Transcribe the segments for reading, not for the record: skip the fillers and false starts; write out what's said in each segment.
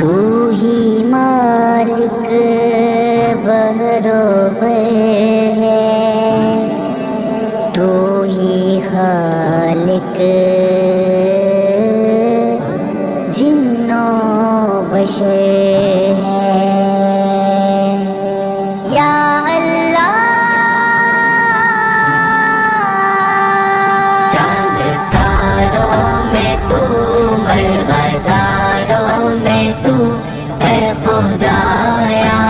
تو ہی مالک بہروبر ہے، تو ہی خالق جن و بشر ہے۔ یا اللہ چاند تاروں میں تو، ملغزاروں میں تو، اے خدایا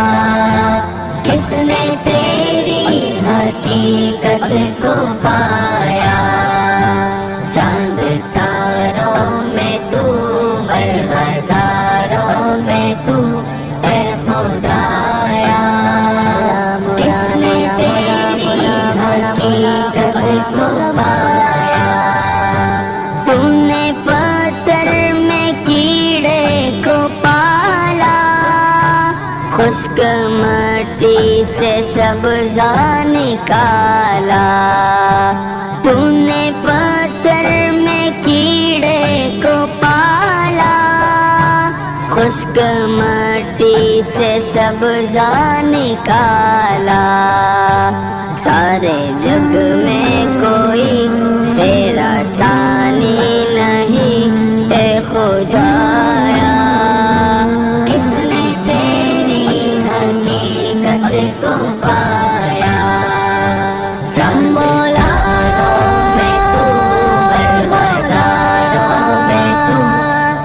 کس نے تیری حقیقت کو پایا؟ چاند تاروں میں تو، ملغزاروں میں تو، اے خدایا کس نے تیری حقیقت کو پایا؟ تم نے پتھر میں کیڑے کو پالا، خشک مٹی سے سبزہ نکالا۔ تم نے پتھر میں کیڑے کو پالا، خشک مٹی سے سبزہ نکالا۔ سارے جگ میں کوئی تیرا ثانی نہیں، اے خدایا کس نے تیری حقیقت کو پایا؟ چاند تاروں میں تو، ملغزاروں میں تو،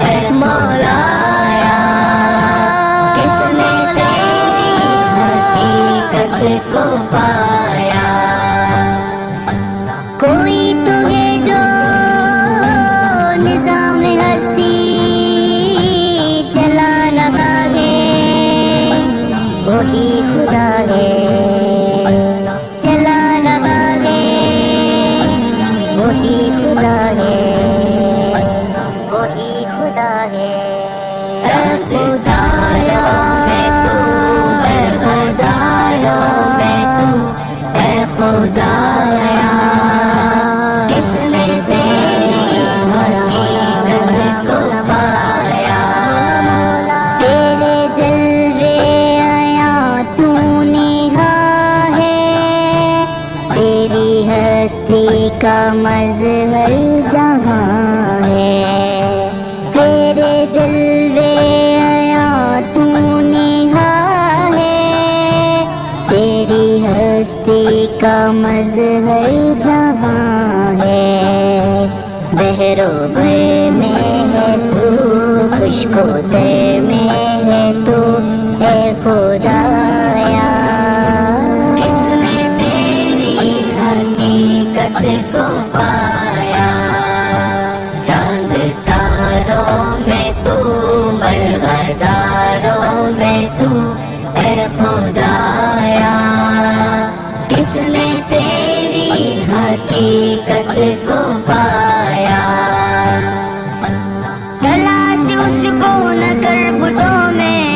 اے مولایا کس نے تیری حقیقت کو پایا؟ کوئی تو ہے جو نظام ہستی چلا رہا ہے، وہی خدا ہے چلا رہا ہے، وہی خدا ہے وہی خدا ہے۔ چاند تاروں میں تو، ملغزاروں میں تو، اے خدایا کس نے تیری حقیقت کو پایا؟ تیرے جلوے آیا تو نہا ہے، تیری ہستی کا مظہر جہاں ہے۔ تیرے جلوے آیا تو نہا ہے، تیری ہستی کا مظہر جہاں ہے۔ بحر و بر میں ہے تو، خشک و تر میں ہے تو، اے خدایا کس نے تیری حقیقت کو پایا؟ چاند تاروں میں تو، ملغزاروں میں تو، اے خدایا کس نے تیری حقیقت کو پایا؟ تلاش اس کو نہ کر بتوں میں،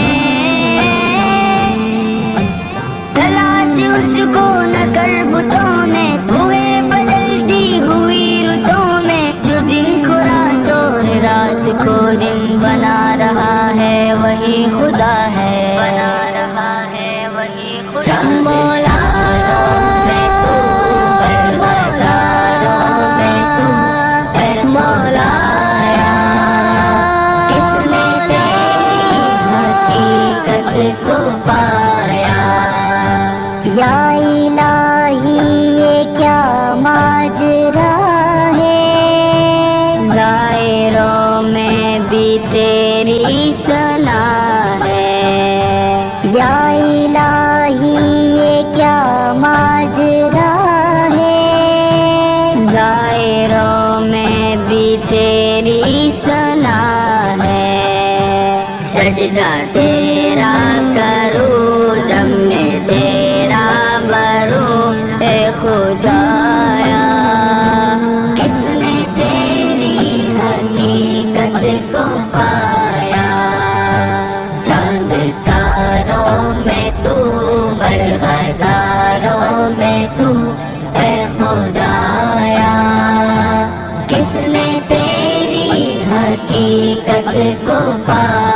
تلاش اس کو نہ کر بتوں میں، تو ہے بدلتی ہوئی رتوں میں، جو دن کو رات اور رات کو دن بنا رہا ہے وہی خدا ہے، بنا رہا ہے وہی خدا ہے۔ تاروں میں تو، ملغزاروں میں تو، اے مولایا کس نے تیری حقیقت کو پایا؟ یا الہی یہ کیا ماجرا ہے، ظاہروں میں بھی تیری ثنا ہے۔ یا الہی یہ کیا ماجرا ہے، ظاہروں میں بھی تیری ثنا ہے۔ سجدہ تیرا کروں، دم میں تیرا بروں، اے خدایا کس نے تیری حقیقت کو پایا؟ چاند تاروں میں تو، ملغزاروں میں تو، اے خدایا کس نے تیری حقیقت کو پایا؟